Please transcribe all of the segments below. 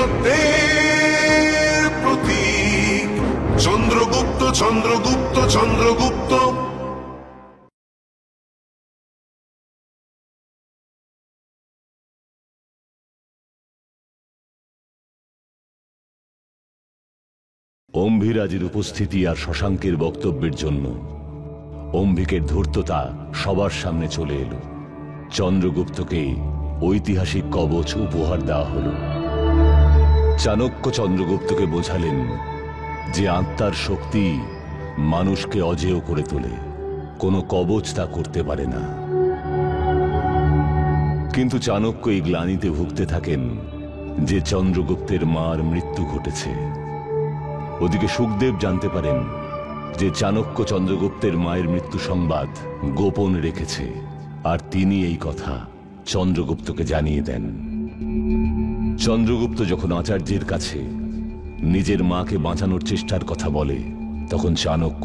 সত্যের প্রতীক চন্দ্রগুপ্ত চন্দ্রগুপ্ত চন্দ্রগুপ্ত। অম্ভিরাজের উপস্থিতি আর শশাঙ্কের বক্তব্যের জন্য অম্ভিকের ধূর্ততা সবার সামনে চলে এলো। চন্দ্রগুপ্তকে ঐতিহাসিক কবচ উপহার দেওয়া হলো। চাণক্য চন্দ্রগুপ্তকে বোঝালেন যে আত্মার শক্তি মানুষকে অজেয় করে তোলে, কোনো কবচ তা করতে পারে না। কিন্তু চাণক্য এই গ্লানিতে ভুগতে থাকেন যে চন্দ্রগুপ্তের মার মৃত্যু ঘটেছে। ওদিকে সুখদেব জানতে পারেন যে চাণক্য চন্দ্রগুপ্তের মায়ের মৃত্যু সংবাদ গোপন রেখেছে, আর তিনি এই কথা চন্দ্রগুপ্তকে জানিয়ে দেন। চন্দ্রগুপ্ত যখন আচার্যের কাছে নিজের মাকে বাঁচানোর চেষ্টার কথা বলে, তখন চাণক্য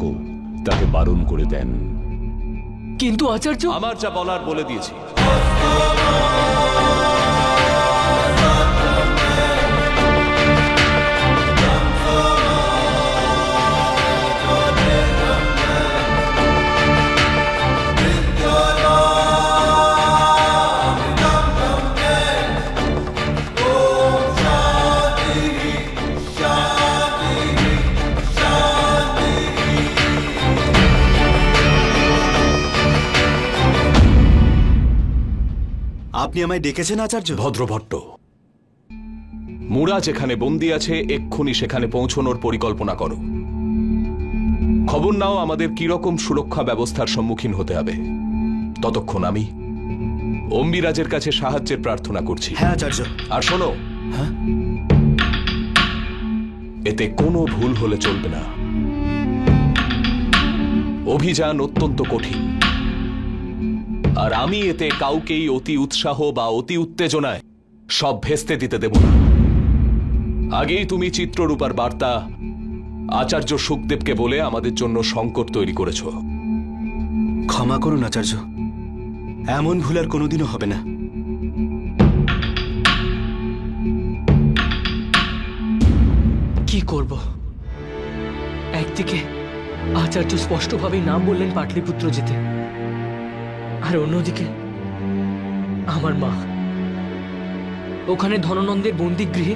তাকে বারণ করে দেন। কিন্তু আচার্য, আমার যা বলার বলে দিয়েছি। আপনি আমায় ডেকেছেন আচার্য? ভদ্রভট্ট, মুরা যেখানে বন্দী আছে এক্ষুনি সেখানে পৌঁছনোর পরিকল্পনা করো। খবর নাও আমাদের কিরকম সুরক্ষা ব্যবস্থার সম্মুখীন হতে হবে। ততক্ষণ আমি অম্বিরাজের কাছে সাহায্যের প্রার্থনা করছি। হ্যাঁ আচার্য। আর শোনো, হ্যাঁ, এতে কোনো ভুল হলে চলবে না। অভিযান অত্যন্ত কঠিন, আর আমি এতে কাউকেই অতি উৎসাহ বা অতি উত্তেজনায় সব ভেস্তে দিতে দেব না। আগেই তুমি চিত্ররূপার বার্তা আচার্য সুখদেবকে বলে আমাদের জন্য সংকট তৈরি করেছ। ক্ষমা করুন আচার্য, এমন ভুল আর কোনোদিনও হবে না। কি করব? একদিকে আচার্য স্পষ্টভাবেই নাম বললেন পাটলিপুত্র যেতে, আর অন্যদিকে আমার মা ওখানে ধননন্দের বন্দিগৃহে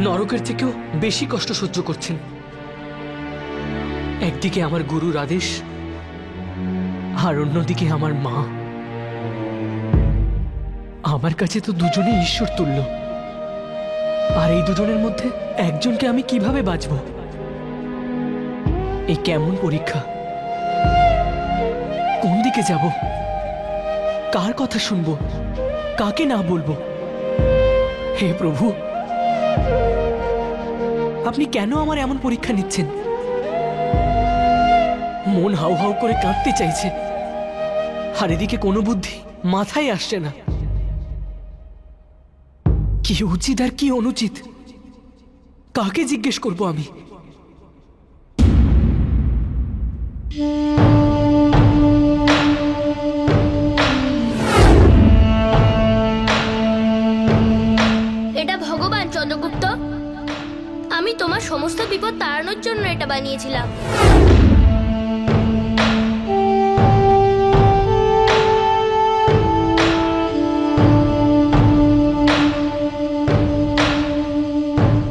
নরকের থেকেও বেশি কষ্ট সহ্য করছেন। একদিকে আমার গুরুর আদেশ, আর অন্যদিকে আমার মা। আমার কাছে তো দুজনেই ঈশ্বর তুল্য, আর এই দুজনের মধ্যে একজনকে আমি কিভাবে বাঁচব? এই কেমন পরীক্ষা! কোন দিকে যাব? কার কথা শুনবো? কাকে না বলবো? হে প্রভু, আপনি কেন আমার এমন পরীক্ষা নিচ্ছেন? মন হাউ হাউ করে কাঁদতে চাইছে, আর এদিকে কোনো বুদ্ধি মাথায় আসছে না। কি উচিত আর কি অনুচিত কাকে জিজ্ঞেস করব আমি? এটা ভগবান চন্দ্রগুপ্ত, আমি তোমার সমস্ত বিপদ তাড়ানোর জন্য এটা বানিয়েছিলাম।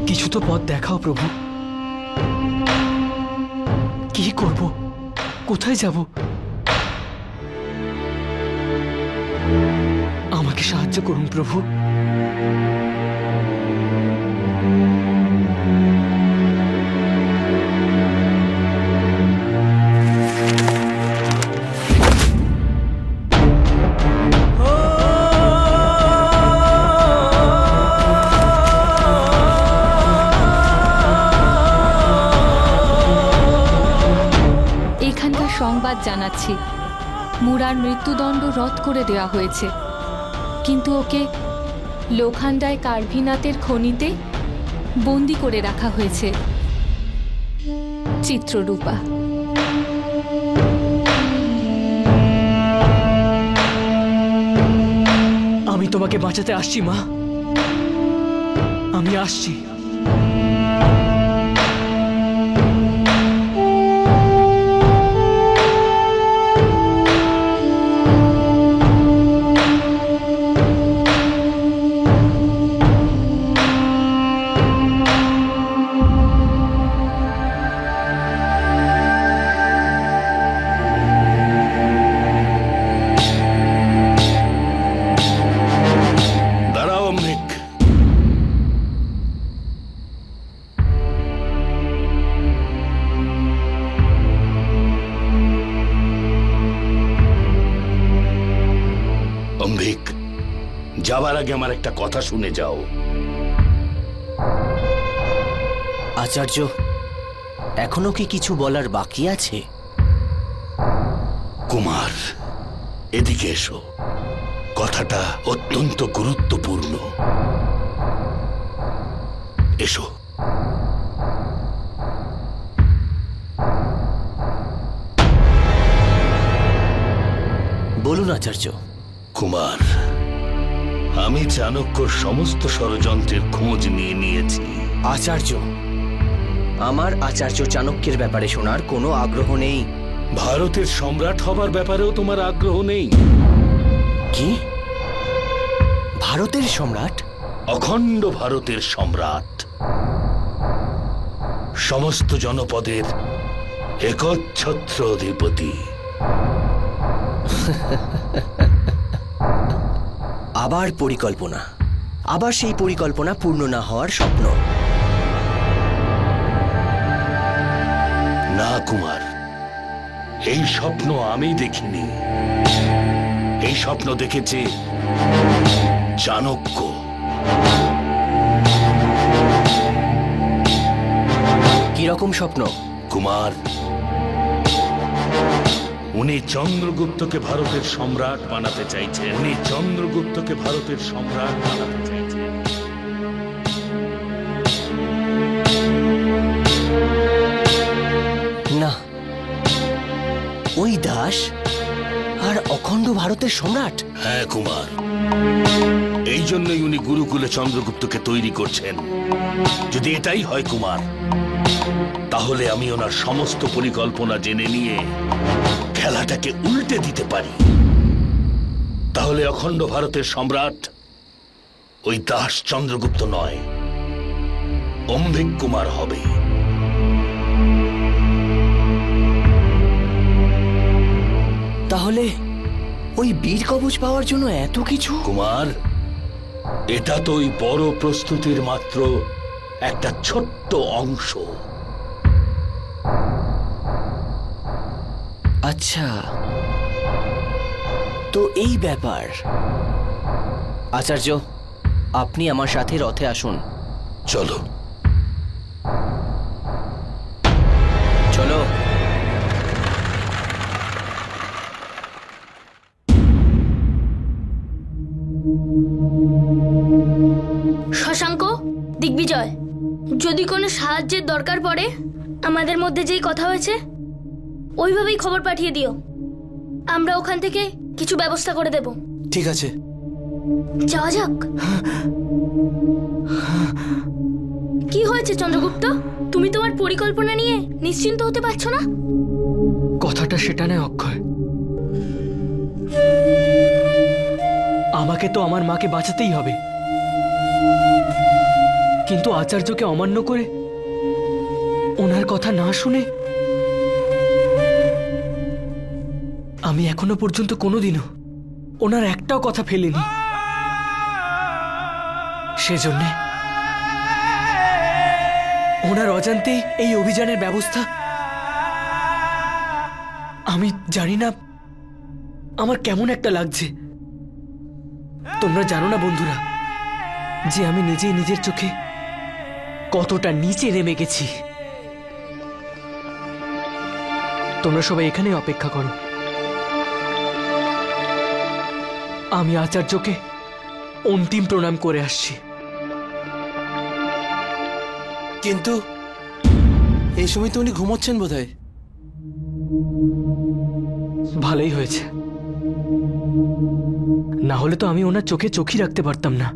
কিছু তো পথ দেখাও প্রভু। কি করব? কোথায় যাব? আমাকে সাহায্য করুন প্রভু। সংবাদ জানাচ্ছি, মুরার মৃত্যুদণ্ড রদ করে দেওয়া হয়েছে, কিন্তু ওকে লোখান্ডায় কার্ভিনাথের খনিতে বন্দি করে রাখা হয়েছে। চিত্ররূপা। আমি তোমাকে বাঁচাতে আসছি মা। আমি আসছি। দাঁড়াও অম্বিক। অম্বিক, যাবার আগে আমার একটা কথা শুনে যাও। আচার্য, এখনো কি কিছু বলার বাকি আছে? কুমার, এদিকে এসো, কথাটা অত্যন্ত গুরুত্বপূর্ণ। এসো। বলুন আচার্য। কুমার, আমি চাণক্যর সমস্ত ষড়যন্ত্রের খোঁজ নিয়ে নিয়েছি। আচার্য, আমার আচার্য চাণক্যের ব্যাপারে শোনার কোনো আগ্রহ নেই। ভারতের সম্রাট হবার ব্যাপারেও তোমার আগ্রহ নেই? কি? ভারতের সম্রাট? অখণ্ড ভারতের সম্রাট, সমস্ত জনপদের একচ্ছত্র অধিপতি। আবার পরিকল্পনা, আবার সেই পরিকল্পনা পূর্ণ না হওয়ার স্বপ্ন। না কুমার, এই স্বপ্ন আমি দেখিনি। এই স্বপ্ন দেখেছে চাণক্য। কিরকম স্বপ্ন? কুমার, উনি চন্দ্রগুপ্তকে ভারতের সম্রাট বানাতে চাইছেন। উনি চন্দ্রগুপ্তকে ভারতের সম্রাট বানাতে চাইছেন। না, ওই দাস আর অখণ্ড ভারতের সম্রাট? হ্যাঁ কুমার, এই জন্যই উনি গুরুকুলে চন্দ্রগুপ্তকে তৈরি করছেন। যদি এটাই হয় কুমার, তাহলে আমি ওনার সমস্ত পরিকল্পনা জেনে নিয়ে খেলাটাকে উল্টে দিতে পারি। তাহলে অখণ্ড ভারতের সম্রাট ওই দাস চন্দ্রগুপ্ত নয়, অম্বিক কুমার হবে। তাহলে ওই বীর কবচ পাওয়ার জন্য এত কিছু? কুমার, এটা তো ওই বড় প্রস্তুতির মাত্র একটা ছোট্ট অংশ। আচ্ছা, তো এই ব্যাপার। আচার্য, আপনি আমার সাথে রথে আসুন। চলো। চলো। শশাঙ্ক, দিগ্বিজয়, যদি কোনো সাহায্যের দরকার পড়ে আমাদের মধ্যে যেই কথা হয়েছে ওইভাবেই খবর পাঠিয়ে দিও। আমরা ওখান থেকে কিছু ব্যবস্থা করে দেব। ঠিক আছে। যাওয়া যাক। কি হয়েছে চন্দ্রগুপ্ত? তুমি তোমার পরিকল্পনা নিয়ে নিশ্চিন্ত হতে পারছো না? কথাটা সেটা নয় অক্ষয়। আমাকে তো আমার মাকে বাঁচাতেই হবে, কিন্তু আচার্যকে অমান্য করে, ওনার কথা না শুনে আমি এখনো পর্যন্ত কোনোদিনও ওনার একটাও কথা ফেলিনি। সেজন্যে ওনার অজান্তেই এই অভিযানের ব্যবস্থা। আমি জানি না আমার কেমন একটা লাগছে। তোমরা জানো না বন্ধুরা, যে আমি নিজেই নিজের চোখে কতটা নিচে নেমে গেছি। তোমরা সবাই এখানে অপেক্ষা করো, আমি আচার্যকে অন্তিম প্রণাম করে আসছি। কিন্তু এই সময় তো উনি ঘুমোচ্ছেন বোধহয়। ভালোই হয়েছে, না হলে তো আমি ওনার চোখে চোখই রাখতে পারতাম না।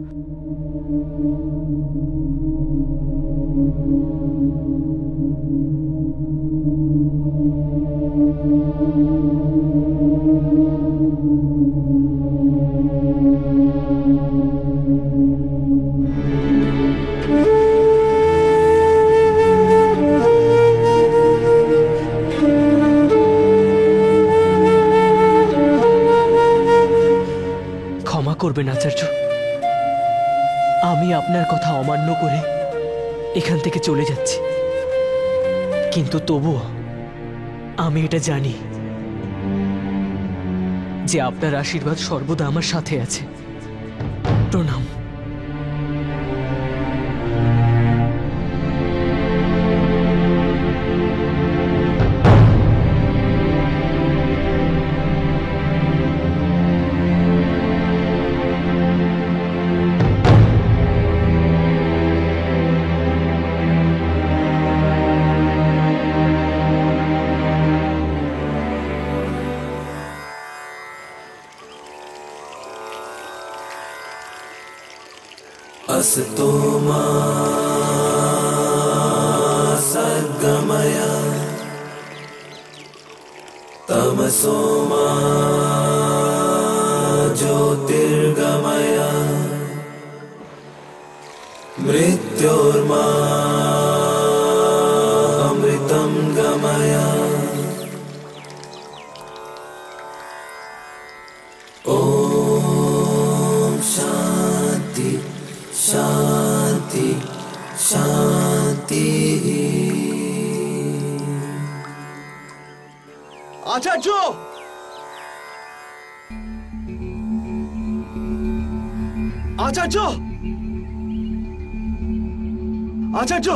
করবেন আচার্য, আমি আপনার কথা অমান্য করে এখান থেকে চলে যাচ্ছি, কিন্তু তবুও আমি এটা জানি যে আপনার আশীর্বাদ সর্বদা আমার সাথে আছে। প্রণাম। असतो मा सद्गमय तमसो मा ज्योतिर्गमय मृत्योर्मा अमृतं गमय ॐ शान्ति शांति शांति। আচার্য, আচার্য, আচার্য,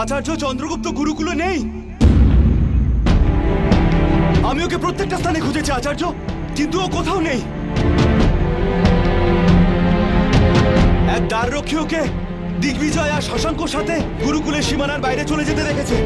আচার্য, চন্দ্রগুপ্ত গুরুকুলে নেই। আমি ওকে প্রত্যেকটা স্থানে খুঁজেছি আচার্য, কিন্তু ও কোথাও নেই। এক দ্বাররক্ষী ওকে দিগ্বিজয় আর শশাঙ্কর সাথে গুরুকুলের সীমানার বাইরে চলে যেতে দেখেছে।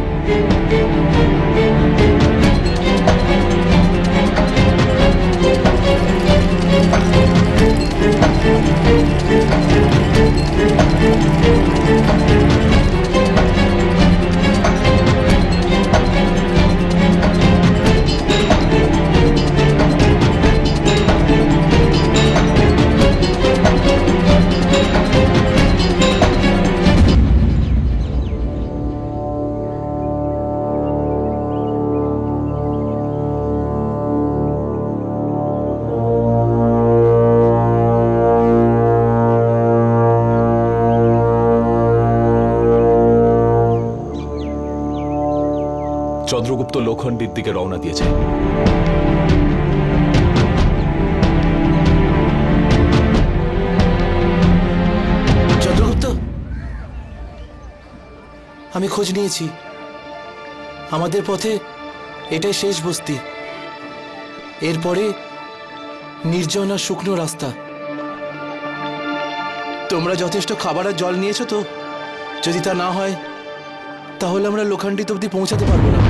চন্দ্রগুপ্ত লোখণ্ডীর দিকে রওনা দিয়েছে। চন্দ্রগুপ্ত, আমি খোঁজ নিয়েছি। আমাদের পথে এটাই শেষ বস্তি। এরপরে নির্জন আর শুকনো রাস্তা। তোমরা যথেষ্ট খাবার আর জল নিয়েছো তো? যদি তা না হয় তাহলে আমরা লোখণ্ডী অবধি পৌঁছাতে পারবো না।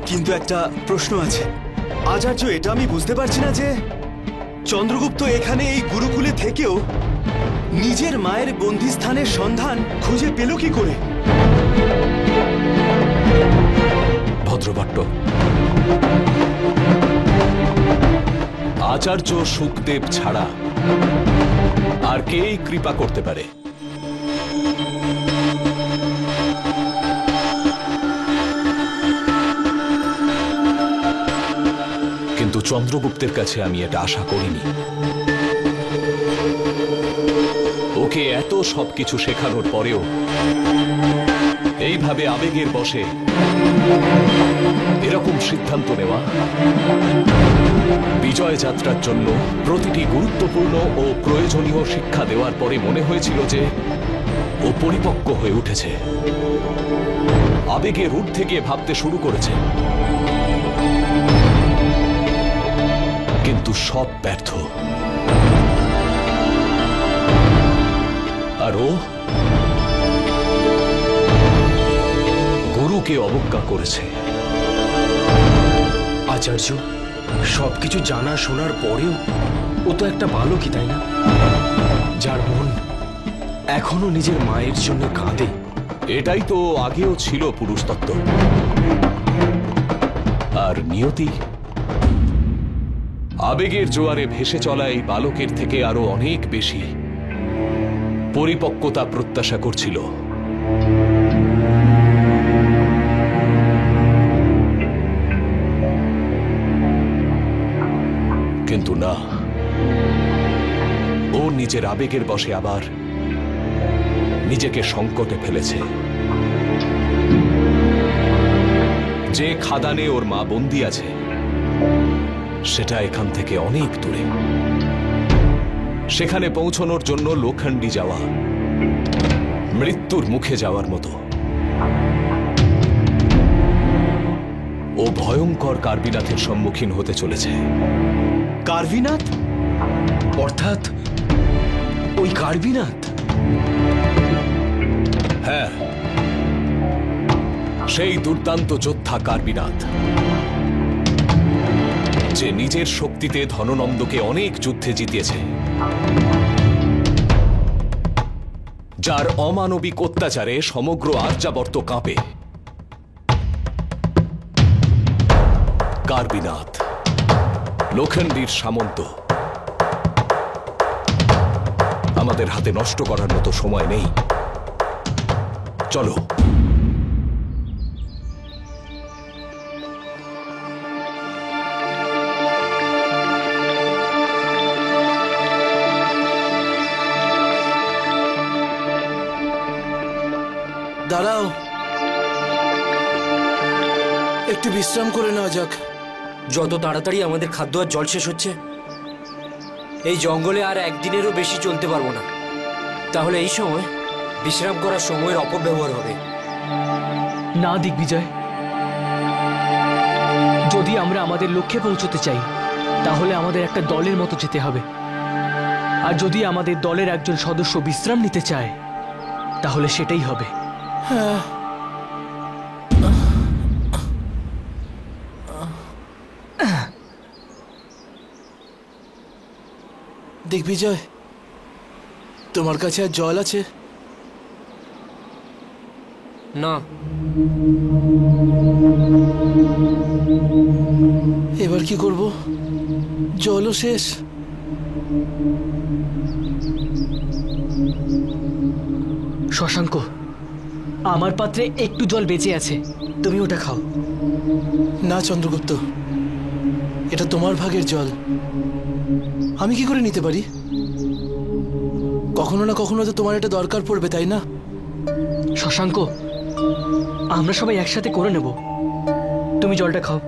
কিন্তু একটা প্রশ্ন আছে আচার্য, এটা আমি বুঝতে পারছি না যে চন্দ্রগুপ্ত এখানে এই গুরুকুলে থেকেও নিজের মায়ের বন্দিস্থানের সন্ধান খুঁজে পেল কি করে? ভদ্রভট্ট, আচার্য সুখদেব ছাড়া আর কেই কৃপা করতে পারে? কিন্তু চন্দ্রগুপ্তের কাছে আমি এটা আশা করিনি। ওকে এত সবকিছু শেখানোর পরেও এইভাবে আবেগের বশে এরকম সিদ্ধান্ত নেওয়া, বিজয় যাত্রার জন্য প্রতিটি গুরুত্বপূর্ণ ও প্রয়োজনীয় শিক্ষা দেওয়ার পরে মনে হয়েছিল যে ও পরিপক্ক হয়ে উঠেছে। আবেগের ঊর্ধ্বে গিয়ে ভাবতে শুরু করেছে, কিন্তু সব ব্যর্থ। আর ও গুরুকে অবজ্ঞা করেছে। আচার্য, সবকিছু জানা শোনার পরেও ও তো একটা বালকই, তাই না? যার মন এখনো নিজের মায়ের জন্য কাঁদে। এটাই তো আগেও ছিল পুরুষতত্ত্ব। আর নিয়তি আবেগের জোয়ারে ভেসে চলা এই বালকের থেকে আরো অনেক বেশি পরিপক্কতা প্রত্যাশা করছিল। কিন্তু না, ও নিজের আবেগের বশে আবার নিজেকে সংকটে ফেলেছে। যে খাদানে ওর মা বন্দী আছে সেটা এখান থেকে অনেক দূরে। সেখানে পৌঁছানোর জন্য লোখণ্ডী যাওয়া মৃত্যুর মুখে যাওয়ার মতো। ও ভয়ঙ্কর কার্বিনাথের সম্মুখীন হতে চলেছে। কার্বিনাথ? অর্থাৎ ওই কার্বিনাথ? হ্যাঁ, সেই দুর্দান্ত যোদ্ধা কার্বিনাথ, যে নিজের শক্তিতে ধননন্দকে অনেক যুদ্ধে জিতিয়েছে, যার অমানবিক অত্যাচারে সমগ্র আর্যাবর্ত কাঁপে। কার্বিনাথ লোখণ্ডীর সামন্ত। আমাদের হাতে নষ্ট করার মতো সময় নেই। চলো। দাঁড়াও, একটু বিশ্রাম করে নেওয়া যাক। যত তাড়াতাড়ি আমাদের খাদ্য আর জল শেষ হচ্ছে, এই জঙ্গলে আর একদিনেরও বেশি চলতে পারবো না। তাহলে এই সময় বিশ্রাম করার সময়ের অপব্যবহার হবে। না দিগ্বিজয়, যদি আমরা আমাদের লক্ষ্যে পৌঁছতে চাই তাহলে আমাদের একটা দলের মতো যেতে হবে। আর যদি আমাদের দলের একজন সদস্য বিশ্রাম নিতে চায় তাহলে সেটাই হবে। হ্যাঁ, দিগ্বিজয়, তোমার কাছে আর জল আছে? না। এবার কি করব? জলও শেষ। শশাঙ্ক, আমার পাত্রে একটু জল বেঁচে আছে, তুমি ওটা খাও। না চন্দ্রগুপ্ত, এটা তোমার ভাগের জল, আমি কি করে নিতে পারি? কখনো না কখনো তো তোমার এটা দরকার পড়বে, তাই না? শশাঙ্ক, আমরা সবাই একসাথে করে নেব, তুমি জলটা খাও।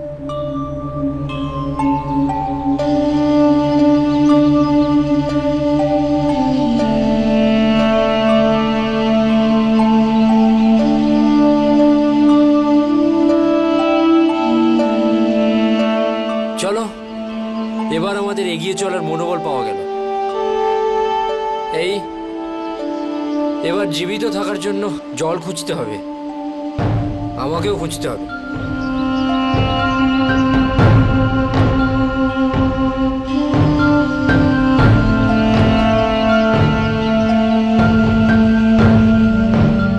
চলো, এবার আমাদের এগিয়ে চলার মনোবল পাওয়া গেল। এবার জীবিত থাকার জন্য জল খুঁজতে হবে, আমাকেও খুঁজতে হবে।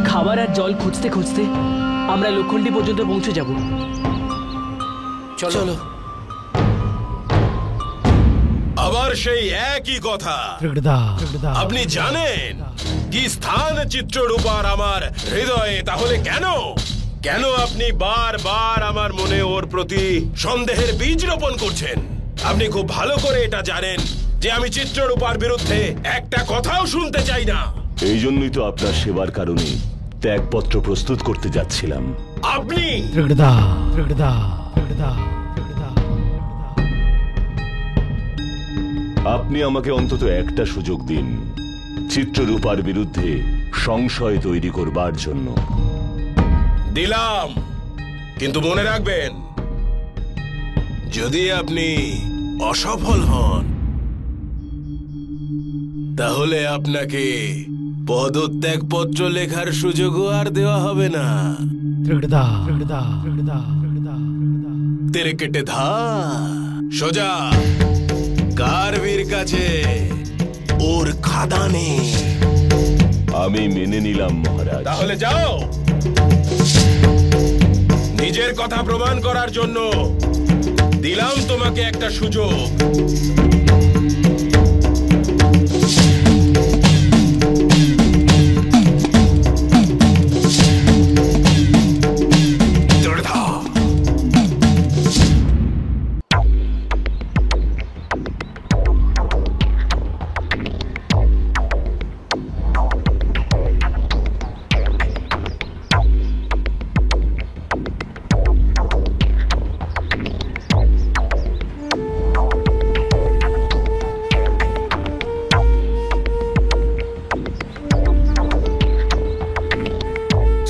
খাবার আর জল খুঁজতে খুঁজতে আমরা লোখণ্ডী পর্যন্ত পৌঁছে যাব। চলো। আবার সেই একই কথা। আপনি জানেন কি স্থান চিত্ররূপার আমার হৃদয়ে, তাহলে কেন আপনি বারবার আমার মনে ওর প্রতি সন্দেহের বীজ রোপণ করছেন? আপনি খুব ভালো করে এটা জানেন যে আমি চিত্ররূপার বিরুদ্ধে একটা কথাও শুনতে চাই না। এই জন্যই তো আপনার সেবার কারণে ত্যাগপত্র প্রস্তুত করতে যাচ্ছিলাম। আপনি আপনি আমাকে অন্তত একটা সুযোগ দিন চিত্ররূপার বিরুদ্ধে সংশয় তৈরি করবার জন্য। দিলাম, কিন্তু মনে রাখবেন, যদি আপনি অসফল হন তাহলে আপনাকে পদত্যাগপত্র লেখার সুযোগও আর দেওয়া হবে না। তেরে কেটে ধা সোজা কার্ভির কাছে, ওর খাদানে। আমি মেনে নিলাম মহারাজ। তাহলে যাও, নিজের কথা প্রমাণ করার জন্য দিলাম তোমাকে একটা সুযোগ।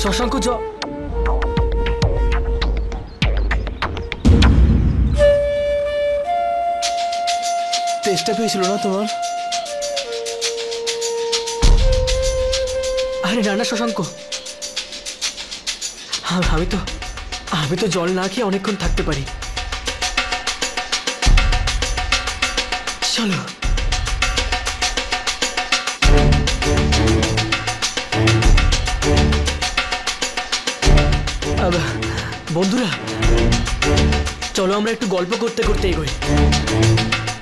শশাঙ্ক তেষ্টা পেয়েছিল না তোমার? আরে না না শশাঙ্ক, আমি তো জল না খেয়ে অনেকক্ষণ থাকতে পারি। চলো। বন্ধুরা, চলো আমরা একটু গল্প করতে করতে এগোই,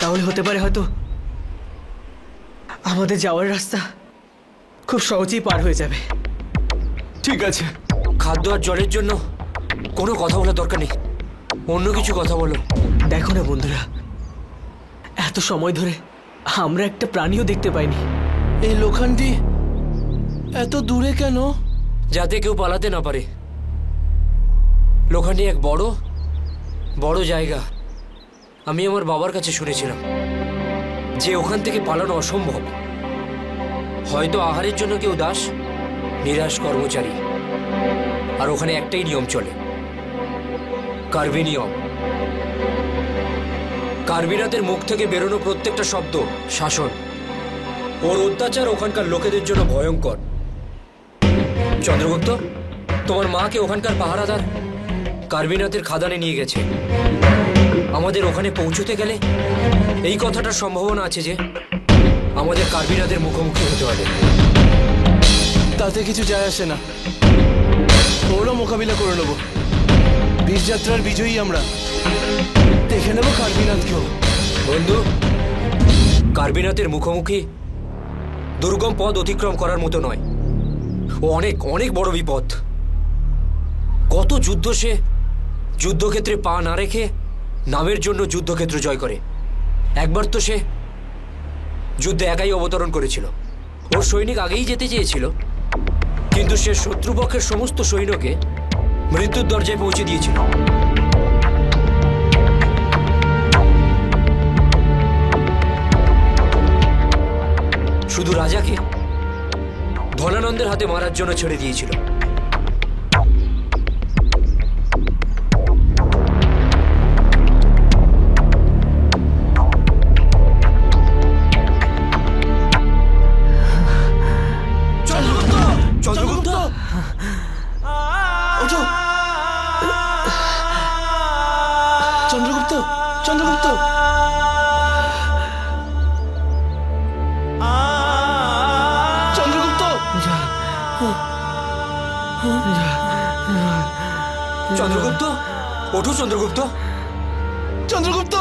তাহলে হতে পারে হয়তো আমাদের যাওয়ার রাস্তা খুব সহজেই পার হয়ে যাবে। ঠিক আছে, খাদ্য আর জলের জন্য কোনো কথা বলার দরকার নেই, অন্য কিছু কথা বলো। দেখো না বন্ধুরা, এত সময় ধরে আমরা একটা প্রাণীও দেখতে পাইনি। এই লোখান্ডি এত দূরে কেন? যাতে কেউ পালাতে না পারে। লোখান্ডি এক বড় জায়গা। আমি আমার বাবার কাছে শুনেছিলাম যে ওখান থেকে পালানো অসম্ভব। হয়তো আহারের জন্য কেউ দাস, নিরাশ কর্মচারী, আর ওখানে একটাই নিয়ম চলে, কার্ভি নিয়ম। কার্ভিনাথের মুখ থেকে বেরোনো প্রত্যেকটা শব্দ শাসন। ওর অত্যাচার ওখানকার লোকেদের জন্য ভয়ঙ্কর। চন্দ্রগুপ্ত, তোমার মাকে ওখানকার পাহারাদার কার্ভিনাথের খাদানে নিয়ে গেছে। আমাদের ওখানে পৌঁছতে গেলে এই কথাটার সম্ভাবনা আছে যে আমাদের কার্ভিনাথের মুখোমুখি হতে হবে। তাতে কিছু যায় আসে না, ওরও মোকাবিলা করে নেব। বীরযাত্রার বিজয়ী আমরা, দেখে নেব কার্ভিনাথকেও। বন্ধু, কার্ভিনাথের মুখোমুখি দুর্গম পথ অতিক্রম করার মতো নয়। ও অনেক অনেক বড় বিপদ। কত যুদ্ধ সে যুদ্ধক্ষেত্রে পা না রেখে নামের জন্য যুদ্ধক্ষেত্র জয় করে। একবার তো সে যুদ্ধে একাই অবতরণ করেছিল। ওর সৈনিক আগেই যেতে চেয়েছিল, কিন্তু সে শত্রুপক্ষের সমস্ত সৈন্যকে মৃত্যুর দরজায় পৌঁছে দিয়েছিল। শুধু রাজাকে ধনানন্দের হাতে মারার জন্য ছেড়ে দিয়েছিল। চন্দ্রগুপ্ত, ওঠো। চন্দ্রগুপ্ত, চন্দ্রগুপ্ত, চন্দ্রগুপ্ত, চন্দ্রগুপ্ত, ওঠো চন্দ্রগুপ্ত, চন্দ্রগুপ্ত।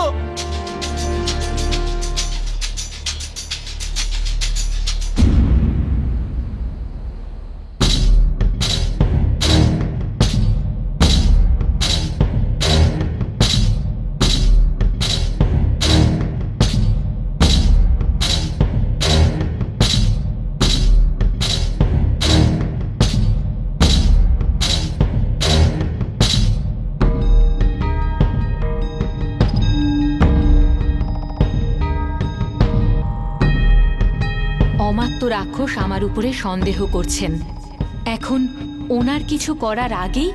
অমাত্য রাক্ষস আমার উপরে সন্দেহ করছেন। এখন ওনার কিছু করার আগেই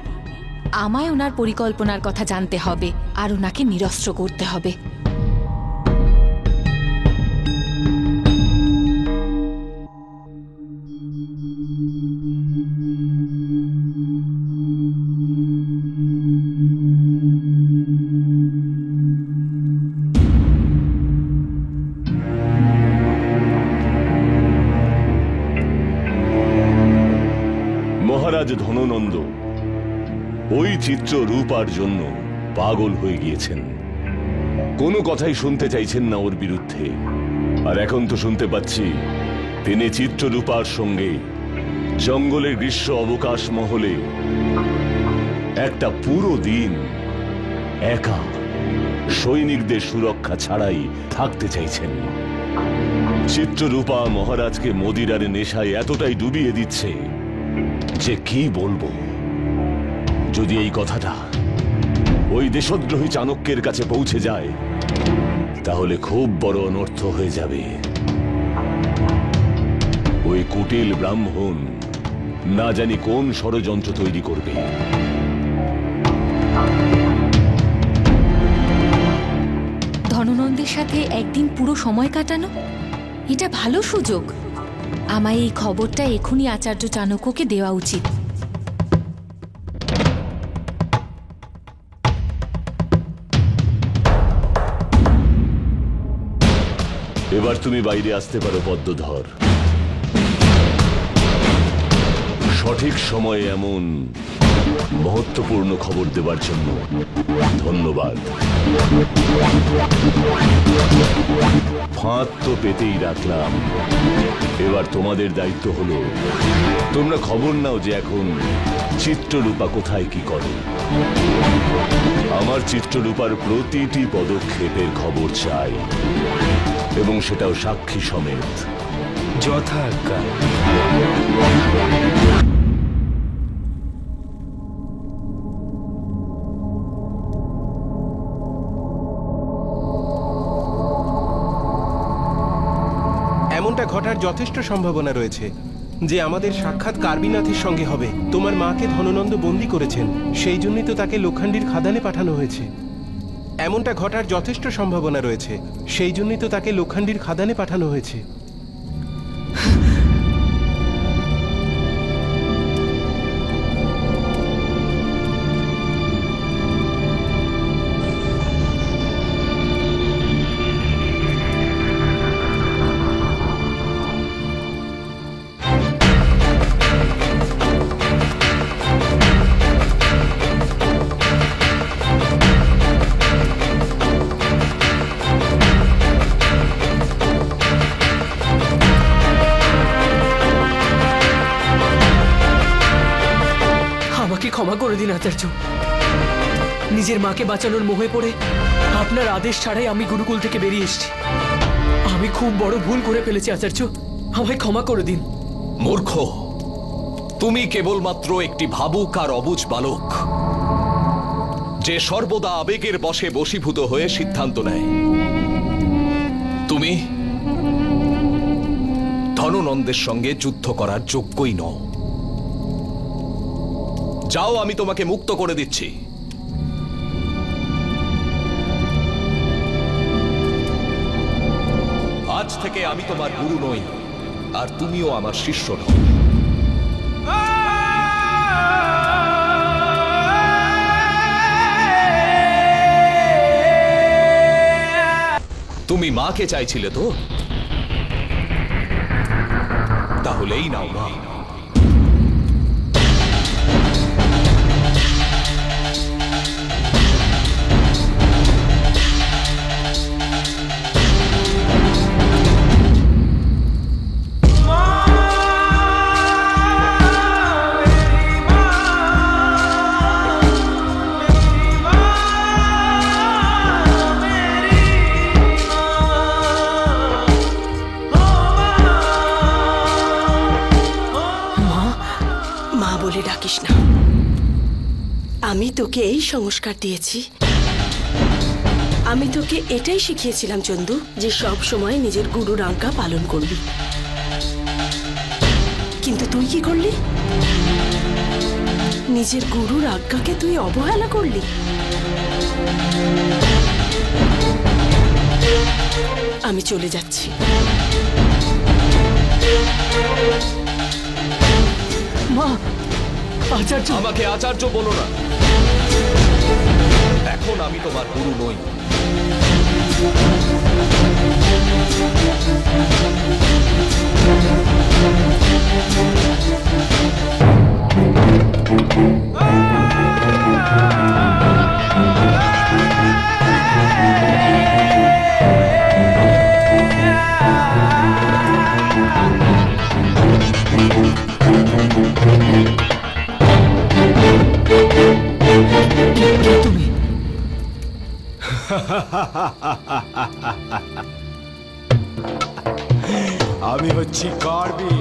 আমায় ওনার পরিকল্পনার কথা জানতে হবে আর ওনাকে নিরস্ত্র করতে হবে। মহারাজ ধননন্দ ওই চিত্র রূপার জন্য পাগল হয়ে গিয়েছেন। কোনো কথাই শুনতে চাইছেন না ওর বিরুদ্ধে। আর এখন তো শুনতে পাচ্ছি তিনি চিত্ররূপার সঙ্গে জঙ্গলের গ্রীষ্ম অবকাশ মহলে একটা পুরো দিন একা সৈনিকদের সুরক্ষা ছাড়াই থাকতে চাইছেন। চিত্ররূপা মহারাজকে মদিরার নেশায় এতটাই ডুবিয়ে দিচ্ছে যে কি বলবো। যদি এই কথাটা ওই দেশদ্রোহী চাণক্যের কাছে পৌঁছে যায় তাহলে খুব বড় অনর্থ হয়ে যাবে। ওই কুটিল ব্রাহ্মণ না জানি কোন ষড়যন্ত্র তৈরি করবে। ধননন্দের সাথে একদিন পুরো সময় কাটানো, এটা ভালো সুযোগ। আমায় এই খবরটা এখনই আচার্য চাণক্যকে দেওয়া উচিত। এবার তুমি বাইরে আসতে পারো পদ্মধর। সঠিক সময়ে এমন মহত্বপূর্ণ খবর দেবার জন্য ধন্যবাদ। ফাঁদ তো পেতেই রাখলাম, এবার তোমাদের দায়িত্ব হলো তোমরা খবর নাও যে এখন চিত্ররূপা কোথায় কি করে। আমার চিত্ররূপার প্রতিটি পদক্ষেপের খবর চাই, এবং সেটাও সাক্ষী সমেত। যথাজ্ঞা। এমনটা ঘটার যথেষ্ট সম্ভাবনা রয়েছে যে আমাদের সাক্ষাৎ কার্বিনাথের সঙ্গে হবে। তোমার মাকে ধননন্দ বন্দী করেছেন, সেই জন্যই তো তাকে লোখান্ডির খাদানে পাঠানো হয়েছে। এমনটা ঘটার যথেষ্ট সম্ভাবনা রয়েছে, সেই জন্যই তো তাকে লোখান্ডির খাদানে পাঠানো হয়েছে। ক্ষমা করে দিন আচার্য। নিজের মাকে বাঁচানোর মোহে পড়ে আপনার আদেশ ছাড়াই আমি গুরুকুল থেকে বেরিয়ে এসেছি। আমি খুব বড় ভুল করে ফেলেছি আচার্য, আমায় ক্ষমা করে দিন। মূর্খ, তুমি কেবলমাত্র একটি ভাবুক আর অবুঝ বালক, যে সর্বদা আবেগের বশে বশীভূত হয়ে সিদ্ধান্ত নেয়। তুমি ধননন্দের সঙ্গে যুদ্ধ করার যোগ্যই নও। যাও, আমি তোমাকে মুক্ত করে দিচ্ছি। আজ থেকে আমি তোমার গুরু নই, আর তুমিও আমার শিষ্য নও। তুমি মাকে চাইছিলে তো? তাহলেই নাও মা। আমি তোকে এই সংস্কার দিয়েছি, আমি তোকে এটাই শিখিয়েছিলাম চন্দু, যে সব সময় নিজের গুরুর আজ্ঞা পালন করবি। কিন্তু তুই কি করলি? নিজের গুরুর আজ্ঞাকে তুই অবহেলা করলি? আমি চলে যাচ্ছি। মা, আচার্য। আমাকে আচার্য বলো না, এখন আমি তোমার গুরু নই। তুমি আমি হচ্ছি কার্বি।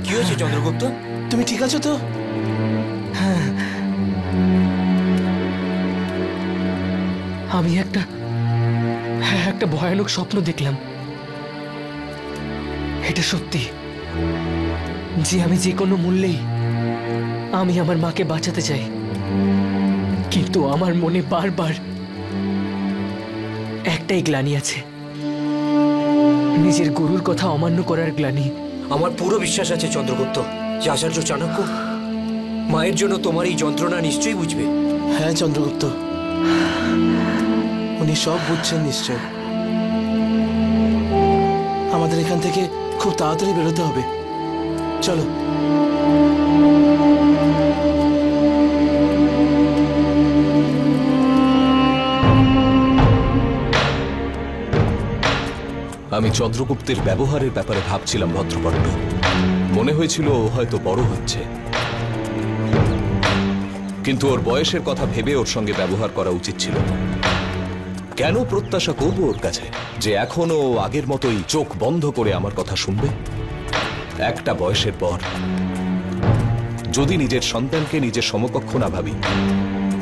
কি হয়েছে চন্দ্রগুপ্ত? তুমি ঠিক আছো তো? আমি একটা ভয়ানক স্বপ্ন দেখলাম। এটা সত্যি যে আমি যে কোনো মূল্যেই আমি আমার মাকে বাঁচাতে চাই, কিন্তু আমার মনে বারবার একটাই গ্লানি আছে, নিজের গুরুর কথা অমান্য করার গ্লানি। আমার পুরো বিশ্বাস আছে চন্দ্রগুপ্ত যে আচার্য চাণক্য মায়ের জন্য তোমার এই যন্ত্রণা নিশ্চয়ই বুঝবে। হ্যাঁ চন্দ্রগুপ্ত, উনি সব বুঝছেন নিশ্চয়। আমাদের এখান থেকে খুব তাড়াতাড়ি বেরোতে হবে, চলো। আমি চন্দ্রগুপ্তের ব্যবহারের ব্যাপারে ভাবছিলাম ভদ্রপট্ট। মনে হয়েছিল ও হয়তো বড় হচ্ছে, কিন্তু ওর বয়সের কথা ভেবে ওর সঙ্গে ব্যবহার করা উচিত ছিল। কেন প্রত্যাশা করব ওর কাছে যে এখনো আগের মতোই চোখ বন্ধ করে আমার কথা শুনবে? একটা বয়সের পর যদি নিজের সন্তানকে নিজের সমকক্ষ না ভাবি,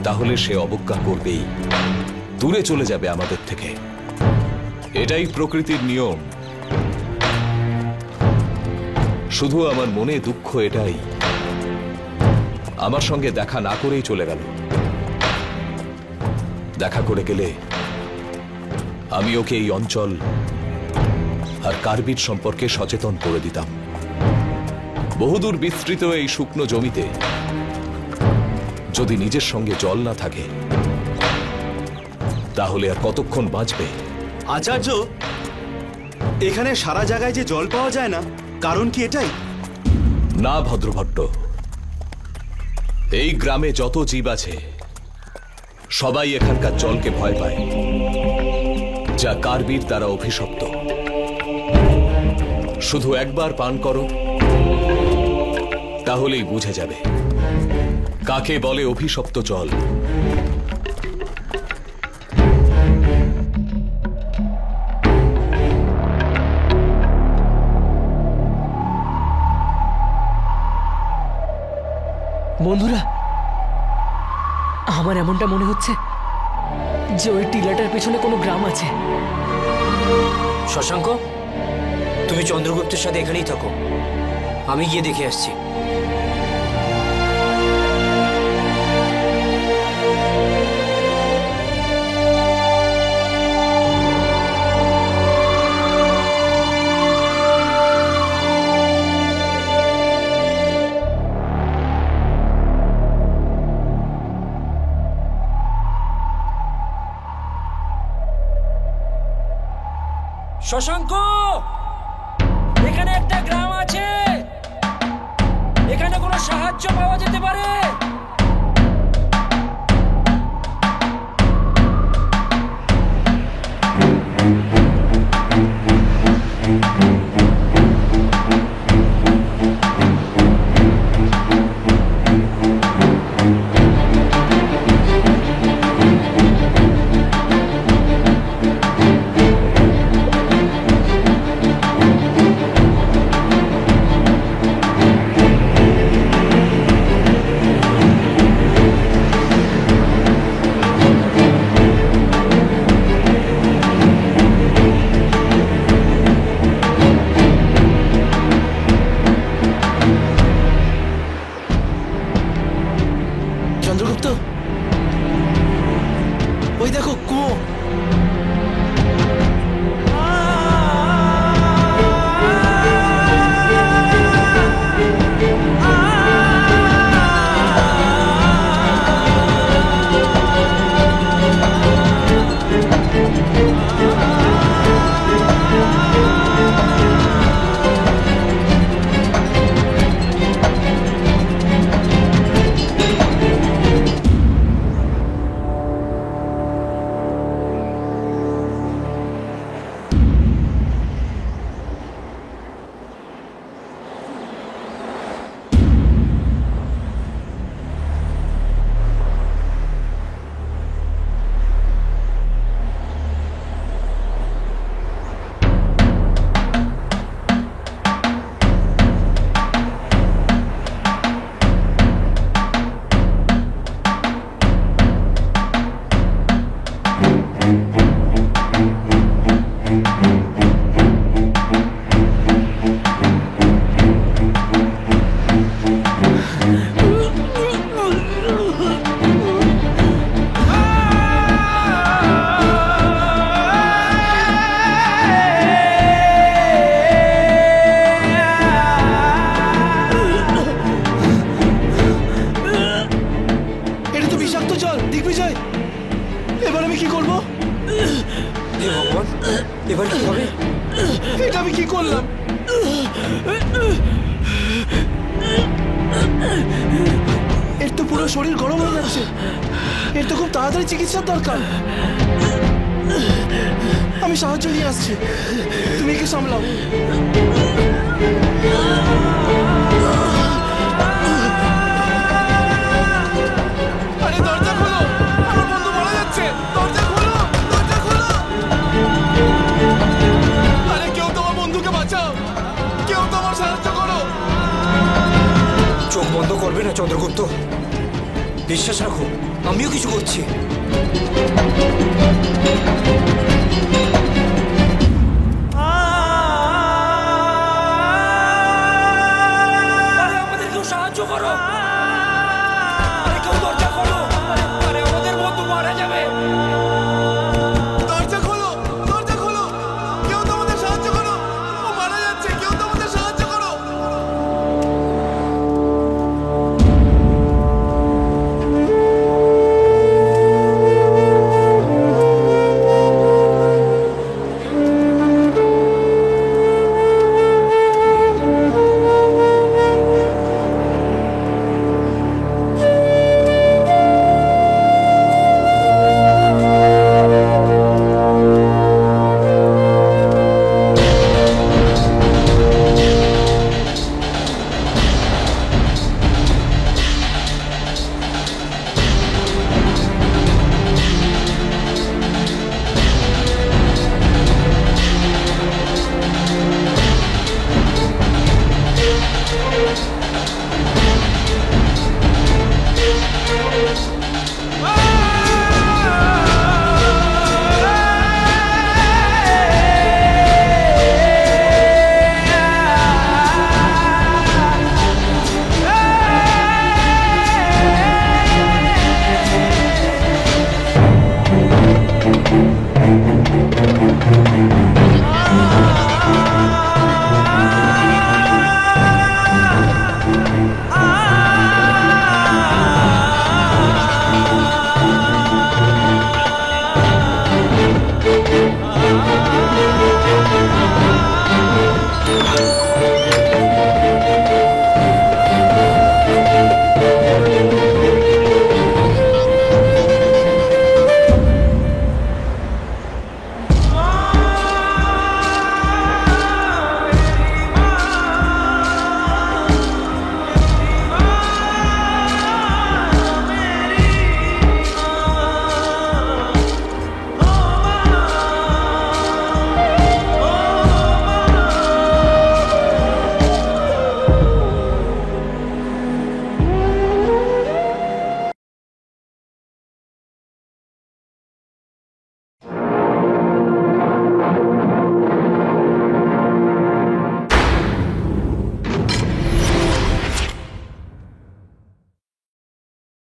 তাহলে সে অবজ্ঞা করবেই, দূরে চলে যাবে আমাদের থেকে। এটাই প্রকৃতির নিয়ম। শুধু আমার মনে দুঃখ এটাই, আমার সঙ্গে দেখা না করেই চলে গেল। দেখা করে গেলে আমি ওকে এই অঞ্চল আর কার্বির সম্পর্কে সচেতন করে দিতাম। বহুদূর বিস্তৃত এই শুকনো জমিতে যদি নিজের সঙ্গে জল না থাকে, তাহলে আর কতক্ষণ বাঁচবে? আচার্য, এখানে সারা জায়গায় যে জল পাওয়া যায় না, কারণ কি এটাই? না ভদ্রভট্ট, এই গ্রামে যত জীব আছে সবাই এখানকার জলকে ভয় পায়, যা কার্বির দ্বারা অভিশপ্ত। শুধু একবার পান করো, তাহলেই বুঝে যাবে কাকে বলে অভিশপ্ত জল। বন্ধুরা, আমার এমনটা মনে হচ্ছে যে ওই টিলাটার পেছনে কোনো গ্রাম আছে। শশাঙ্ক, তুমি চন্দ্রগুপ্তের সাথে এখানেই থাকো, আমি গিয়ে দেখে আসছি। শশাঙ্ক, এখানে একটা গ্রাম আছে, এখানে কোনো সাহায্য পাওয়া যেতে পারে? দিগ্বিজয়, দিগ্বিজয়, এবার আমি কি করব? হে ভগবান, এবার কি হবে? এটা আমি কি করলাম? এর তো পুরো শরীর গরম হয়ে যাচ্ছে। এর তো খুব তাড়াতাড়ি চিকিৎসার দরকার। আমি সাহায্য নিয়ে আসছি, তুমি একে সামলাও। আরে দরজা খোলো, আমার বন্ধু মারা যাচ্ছে। দরজা খোলো, দরজা খোলো। আরে কেউ তোমার বন্ধুকে বাঁচাও, কেউ তোমার সাহায্য করো। চোখ বন্ধ করবে না চন্দ্রগুপ্ত, বিশ্বাস রাখো, আমিও কিছু করছি।